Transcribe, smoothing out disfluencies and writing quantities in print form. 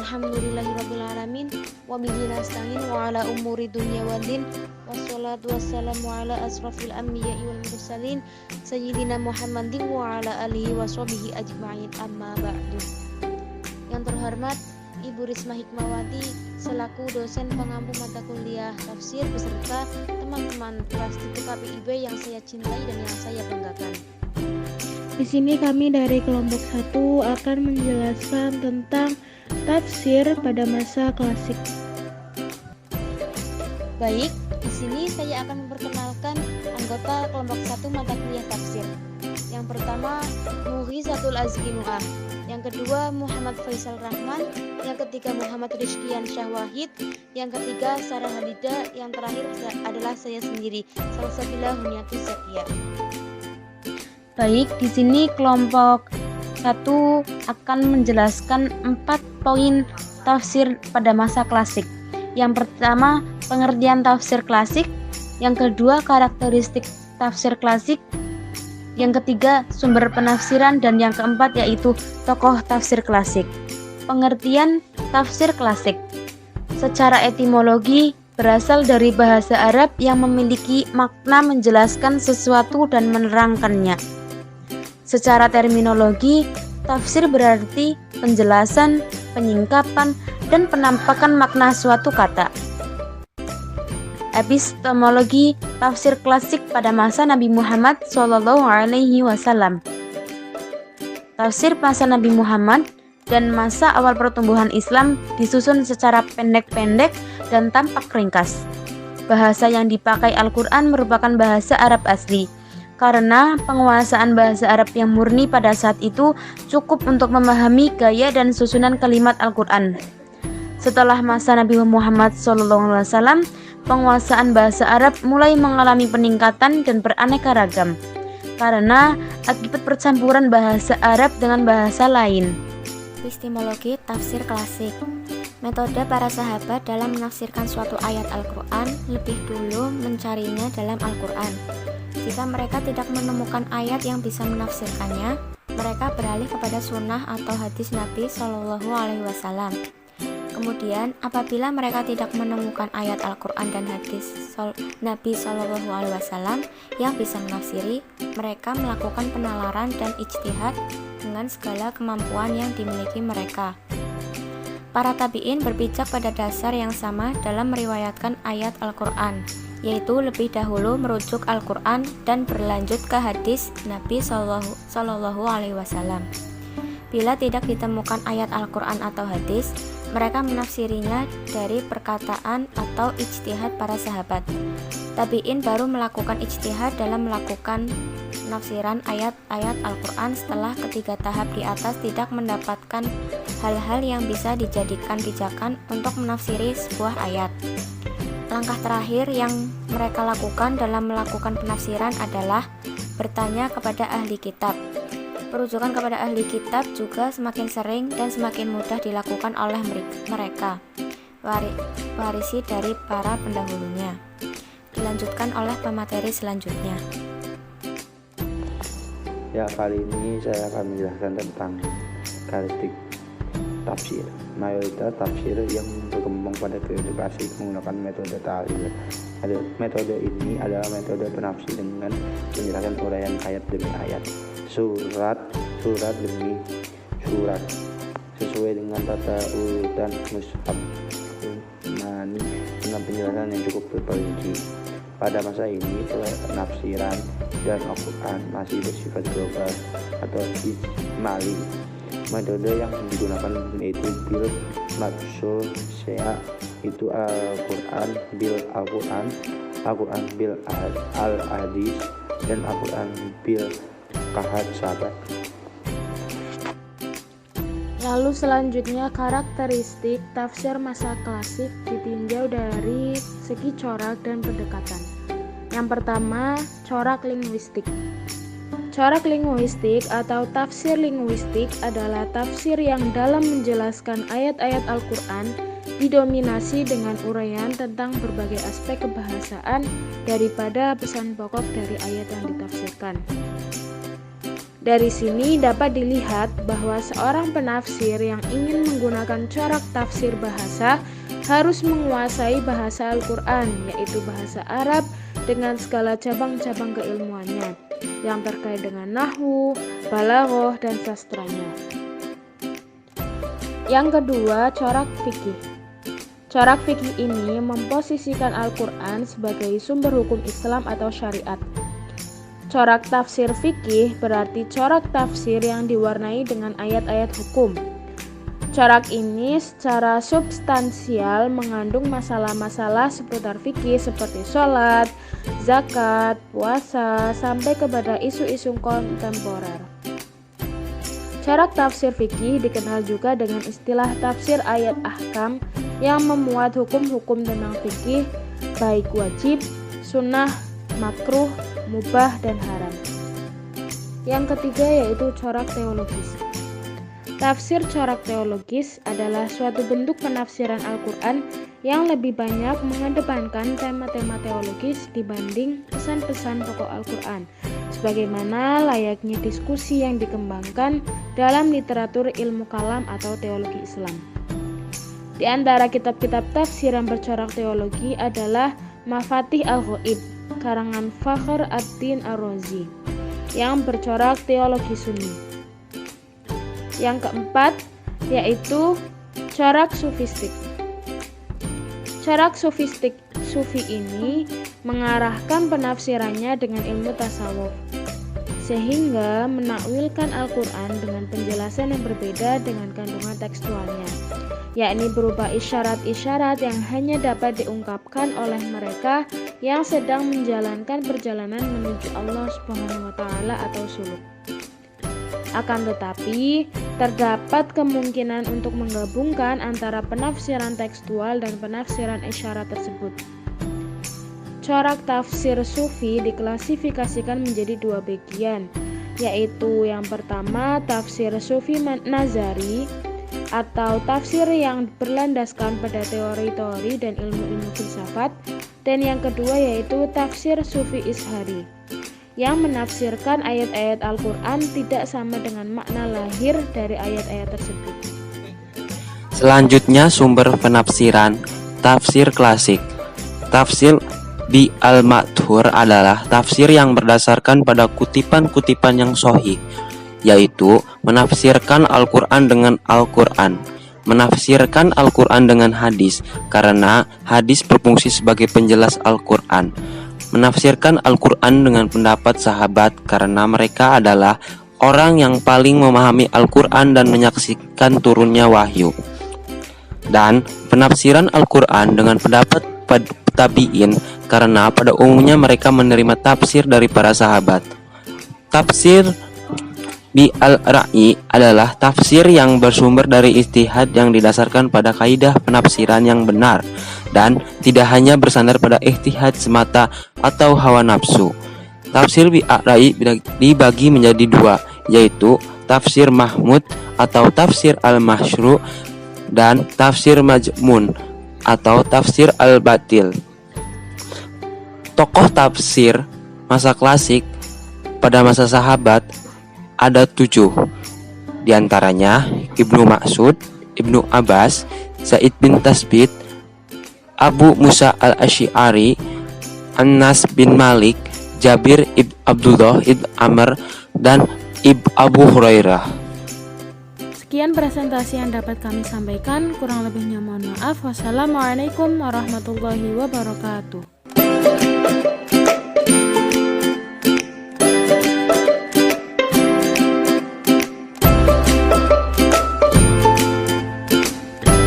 Alhamdulillahirabbil alamin wa bihi nasta'in wa ala umuri dunya waddin wassalatu wassalamu ala asrafil anbiya'i wal mursalin sayyidina Muhammadin wa ala alihi washabihi ajma'in, amma ba'du. Yang terhormat Ibu Risma Hikmawati selaku dosen pengampu mata kuliah tafsir beserta teman-teman kelas 3 KPIB yang saya cintai dan yang saya banggakan. Di sini kami dari kelompok 1 akan menjelaskan tentang tafsir pada masa klasik. Baik, di sini saya akan memperkenalkan anggota kelompok 1 mata kuliah tafsir. Yang pertama, Muhizatul Azkinu'ah. Yang kedua, Muhammad Faisal Rahman. Yang ketiga, Muhammad Rizkian Syah Wahid. Yang ketiga, Sarah Halida. Yang terakhir adalah saya sendiri, Salsabila Huniatus Zakia. Baik, di sini kelompok 1 akan menjelaskan 4 poin tafsir pada masa klasik. Yang pertama, pengertian tafsir klasik. Yang kedua, karakteristik tafsir klasik. Yang ketiga, sumber penafsiran, dan yang keempat yaitu tokoh tafsir klasik. Pengertian tafsir klasik secara etimologi berasal dari bahasa Arab yang memiliki makna menjelaskan sesuatu dan menerangkannya. Secara terminologi, tafsir berarti penjelasan, penyingkapan, dan penampakan makna suatu kata. Epistemologi tafsir klasik pada masa Nabi Muhammad SAW. Tafsir masa Nabi Muhammad dan masa awal pertumbuhan Islam disusun secara pendek-pendek dan tampak ringkas. Bahasa yang dipakai Al-Quran merupakan bahasa Arab asli, karena penguasaan bahasa Arab yang murni pada saat itu cukup untuk memahami gaya dan susunan kalimat Al-Quran. Setelah masa Nabi Muhammad SAW, penguasaan bahasa Arab mulai mengalami peningkatan dan beraneka ragam karena akibat percampuran bahasa Arab dengan bahasa lain. Epistemologi tafsir klasik. Metode para sahabat dalam menafsirkan suatu ayat Al-Quran lebih dulu mencarinya dalam Al-Quran. Jika mereka tidak menemukan ayat yang bisa menafsirkannya, mereka beralih kepada sunnah atau hadis Nabi SAW. Kemudian, apabila mereka tidak menemukan ayat Al-Quran dan hadis Nabi SAW yang bisa menafsiri, mereka melakukan penalaran dan ijtihad dengan segala kemampuan yang dimiliki mereka. Para tabi'in berpijak pada dasar yang sama dalam meriwayatkan ayat Al-Quran, yaitu lebih dahulu merujuk Al-Quran dan berlanjut ke hadis Nabi SAW. Bila tidak ditemukan ayat Al-Quran atau hadis, mereka menafsirinya dari perkataan atau ijtihad para sahabat. Tabi'in baru melakukan ijtihad dalam melakukan penafsiran ayat-ayat Al-Quran setelah ketiga tahap di atas tidak mendapatkan hal-hal yang bisa dijadikan pijakan untuk menafsiri sebuah ayat. Langkah terakhir yang mereka lakukan dalam melakukan penafsiran adalah bertanya kepada ahli kitab. Perujukan kepada ahli kitab juga semakin sering dan semakin mudah dilakukan oleh mereka, warisi dari para pendahulunya. Dilanjutkan oleh pemateri selanjutnya. Ya, kali ini saya akan menjelaskan tentang karakteristik tafsir. Mayoritas tafsir yang berkembang pada periode klasik menggunakan metode ta'lil. Metode ini adalah metode penafsir dengan penjelasan uraian ayat demi ayat, surat demi surat, sesuai dengan tata urutan mushaf Mani dengan penjelasan yang cukup berperinci. Pada masa ini, penafsiran dan Al-Quran masih bersifat global atau ijmali. Metode yang digunakan yaitu bil maksul syia, itu Al-Quran bil Al-Quran, Al-Quran bil al-hadis, dan Al-Quran bil kahad sahabat. Lalu selanjutnya, karakteristik tafsir masa klasik ditinjau dari segi corak dan pendekatan. Yang pertama, corak linguistik. Corak linguistik atau tafsir linguistik adalah tafsir yang dalam menjelaskan ayat-ayat Al-Quran didominasi dengan uraian tentang berbagai aspek kebahasaan daripada pesan pokok dari ayat yang ditafsirkan. Dari sini dapat dilihat bahwa seorang penafsir yang ingin menggunakan corak tafsir bahasa harus menguasai bahasa Al-Quran, yaitu bahasa Arab dengan segala cabang-cabang keilmuannya yang terkait dengan nahwu, balaghah, dan sastranya. Yang kedua, corak fikih. Corak fikih ini memposisikan Al-Quran sebagai sumber hukum Islam atau syariat. Corak tafsir fikih berarti corak tafsir yang diwarnai dengan ayat-ayat hukum. Corak ini secara substansial mengandung masalah-masalah seputar fikih seperti sholat, zakat, puasa, sampai kepada isu-isu kontemporer. Corak tafsir fikih dikenal juga dengan istilah tafsir ayat ahkam yang memuat hukum-hukum tentang fikih, baik wajib, sunnah, makruh, mubah, dan haram. Yang ketiga yaitu corak teologis. Tafsir corak teologis adalah suatu bentuk penafsiran Al-Quran yang lebih banyak mengedepankan tema-tema teologis dibanding pesan-pesan pokok Al-Quran, sebagaimana layaknya diskusi yang dikembangkan dalam literatur ilmu kalam atau teologi Islam. Di antara kitab-kitab tafsir yang bercorak teologi adalah Mafatih Al-Ghaib karangan Fakhr ad-Din Ar-Razi yang bercorak teologi Sunni. Yang keempat yaitu corak sufistik. Corak sufistik sufi ini mengarahkan penafsirannya dengan ilmu tasawuf, sehingga menakwilkan Al-Quran dengan penjelasan yang berbeda dengan kandungan tekstualnya, yakni berupa isyarat-isyarat yang hanya dapat diungkapkan oleh mereka yang sedang menjalankan perjalanan menuju Allah Subhanahu wa Ta'ala atau suluk. Akan tetapi, terdapat kemungkinan untuk menggabungkan antara penafsiran tekstual dan penafsiran isyarat tersebut. Corak tafsir sufi diklasifikasikan menjadi dua bagian, yaitu yang pertama tafsir sufi nazari atau tafsir yang berlandaskan pada teori-teori dan ilmu-ilmu filsafat, dan yang kedua yaitu tafsir sufi ishari yang menafsirkan ayat-ayat Al-Quran tidak sama dengan makna lahir dari ayat-ayat tersebut. Selanjutnya sumber penafsiran tafsir klasik. Tafsir bi al-ma'thur adalah tafsir yang berdasarkan pada kutipan-kutipan yang sahih, yaitu menafsirkan Al-Quran dengan Al-Quran, menafsirkan Al-Quran dengan hadis, karena hadis berfungsi sebagai penjelas Al-Quran, menafsirkan Al-Quran dengan pendapat sahabat, karena mereka adalah orang yang paling memahami Al-Quran dan menyaksikan turunnya wahyu, dan penafsiran Al-Quran dengan pendapat tabi'in, karena pada umumnya mereka menerima tafsir dari para sahabat. Tafsir bi al-ra'i adalah tafsir yang bersumber dari ijtihad yang didasarkan pada kaidah penafsiran yang benar dan tidak hanya bersandar pada ijtihad semata atau hawa nafsu. Tafsir bi al-ra'i dibagi menjadi dua, yaitu tafsir mahmud atau tafsir al-masyru' dan tafsir majmun atau tafsir al-batil. Tokoh tafsir masa klasik pada masa sahabat ada 7, diantaranya Ibnu Mas'ud, Ibnu Abbas, Zaid bin Tasbit, Abu Musa al-Asy'ari, Anas bin Malik, Jabir ibn Abdullah ibn Amr, dan Abu Hurairah. Sekian presentasi yang dapat kami sampaikan, kurang lebihnya mohon maaf. Wassalamualaikum warahmatullahi wabarakatuh.